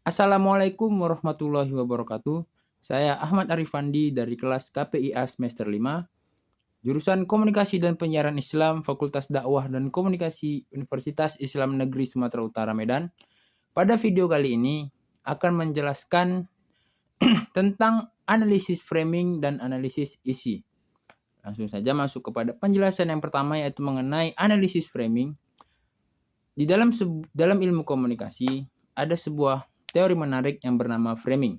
Assalamualaikum warahmatullahi wabarakatuh. Saya Ahmad Arifandi dari kelas KPIA semester 5, jurusan Komunikasi dan Penyiaran Islam, Fakultas Dakwah dan Komunikasi Universitas Islam Negeri Sumatera Utara Medan. Pada video kali ini akan menjelaskan tentang analisis framing dan analisis isi. Langsung saja masuk kepada penjelasan yang pertama, yaitu mengenai analisis framing. Di dalam ilmu komunikasi ada sebuah teori menarik yang bernama framing.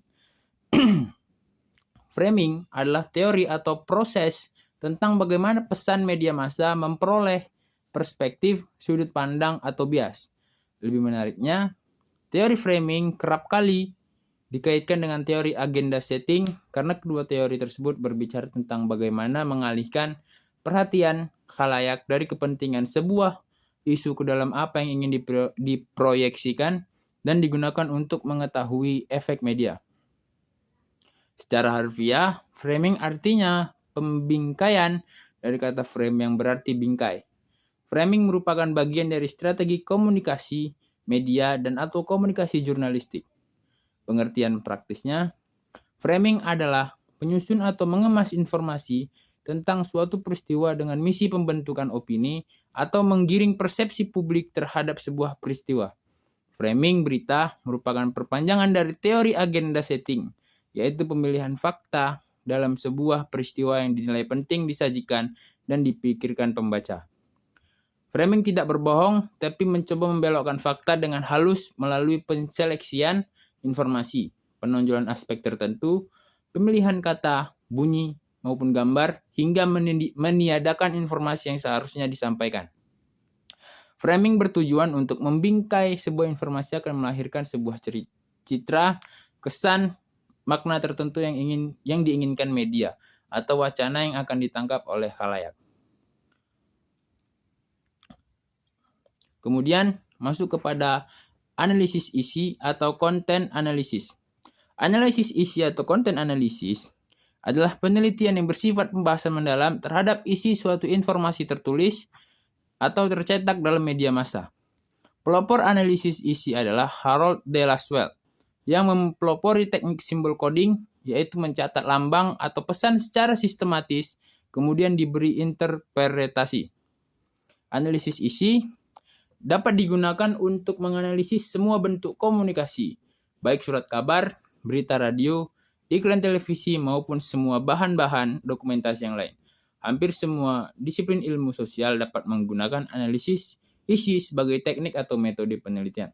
Framing adalah teori atau proses tentang bagaimana pesan media massa memperoleh perspektif, sudut pandang, atau bias. Lebih menariknya, teori framing kerap kali dikaitkan dengan teori agenda setting karena kedua teori tersebut berbicara tentang bagaimana mengalihkan perhatian khalayak dari kepentingan sebuah isu ke dalam apa yang ingin diproyeksikan dan digunakan untuk mengetahui efek media. Secara harfiah, framing artinya pembingkaian dari kata frame yang berarti bingkai. Framing merupakan bagian dari strategi komunikasi, media, dan atau komunikasi jurnalistik. Pengertian praktisnya, framing adalah penyusun atau mengemas informasi tentang suatu peristiwa dengan misi pembentukan opini atau menggiring persepsi publik terhadap sebuah peristiwa. Framing berita merupakan perpanjangan dari teori agenda setting, yaitu pemilihan fakta dalam sebuah peristiwa yang dinilai penting disajikan dan dipikirkan pembaca. Framing tidak berbohong, tapi mencoba membelokkan fakta dengan halus melalui penseleksian informasi, penonjolan aspek tertentu, pemilihan kata, bunyi, maupun gambar, hingga meniadakan informasi yang seharusnya disampaikan. Framing bertujuan untuk membingkai sebuah informasi akan melahirkan sebuah citra, kesan, makna tertentu yang diinginkan media atau wacana yang akan ditangkap oleh khalayak. Kemudian masuk kepada analisis isi atau konten analisis. Analisis isi atau konten analisis adalah penelitian yang bersifat pembahasan mendalam terhadap isi suatu informasi tertulis atau tercetak dalam media massa. Pelopor analisis isi adalah Harold de Lasswell yang mempelopori teknik simbol coding, yaitu mencatat lambang atau pesan secara sistematis, kemudian diberi interpretasi. Analisis isi dapat digunakan untuk menganalisis semua bentuk komunikasi, baik surat kabar, berita radio, iklan televisi, maupun semua bahan-bahan dokumentasi yang lain. Hampir semua disiplin ilmu sosial dapat menggunakan analisis isi sebagai teknik atau metode penelitian.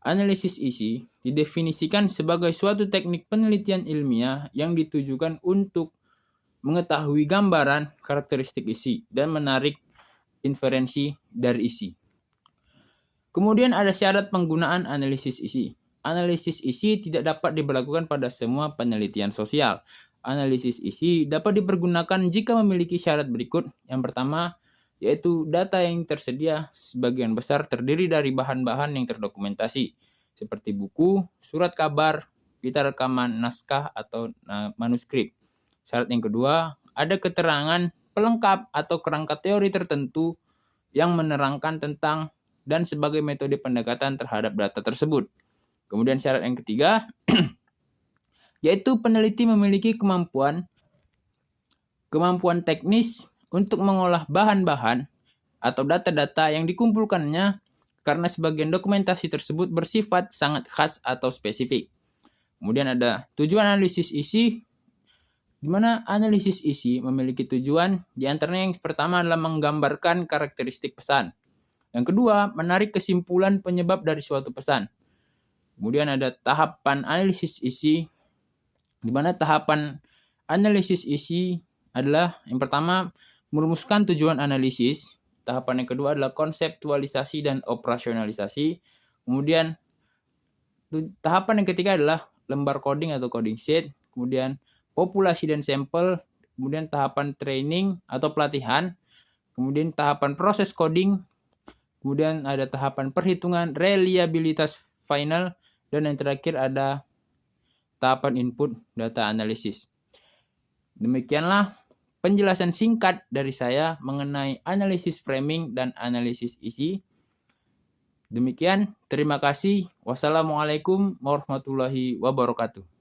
Analisis isi didefinisikan sebagai suatu teknik penelitian ilmiah yang ditujukan untuk mengetahui gambaran karakteristik isi dan menarik inferensi dari isi. Kemudian ada syarat penggunaan analisis isi. Analisis isi tidak dapat diberlakukan pada semua penelitian sosial. Analisis isi dapat dipergunakan jika memiliki syarat berikut. Yang pertama, yaitu data yang tersedia sebagian besar terdiri dari bahan-bahan yang terdokumentasi, seperti buku, surat kabar, pita rekaman, naskah, atau manuskrip. Syarat yang kedua, ada keterangan pelengkap atau kerangka teori tertentu yang menerangkan tentang dan sebagai metode pendekatan terhadap data tersebut. Kemudian syarat yang ketiga, yaitu peneliti memiliki kemampuan teknis untuk mengolah bahan-bahan atau data-data yang dikumpulkannya karena sebagian dokumentasi tersebut bersifat sangat khas atau spesifik. Kemudian ada tujuan analisis isi, di mana analisis isi memiliki tujuan, di antaranya yang pertama adalah menggambarkan karakteristik pesan. Yang kedua, menarik kesimpulan penyebab dari suatu pesan. Kemudian ada tahapan analisis isi, di mana tahapan analisis isi adalah yang pertama merumuskan tujuan analisis, tahapan yang kedua adalah konseptualisasi dan operasionalisasi, kemudian tahapan yang ketiga adalah lembar coding atau coding sheet, kemudian populasi dan sampel, kemudian tahapan training atau pelatihan, kemudian tahapan proses coding, kemudian ada tahapan perhitungan reliabilitas final, dan yang terakhir ada tahapan input data analisis. Demikianlah penjelasan singkat dari saya mengenai analisis framing dan analisis isi. Demikian, terima kasih. Wassalamualaikum warahmatullahi wabarakatuh.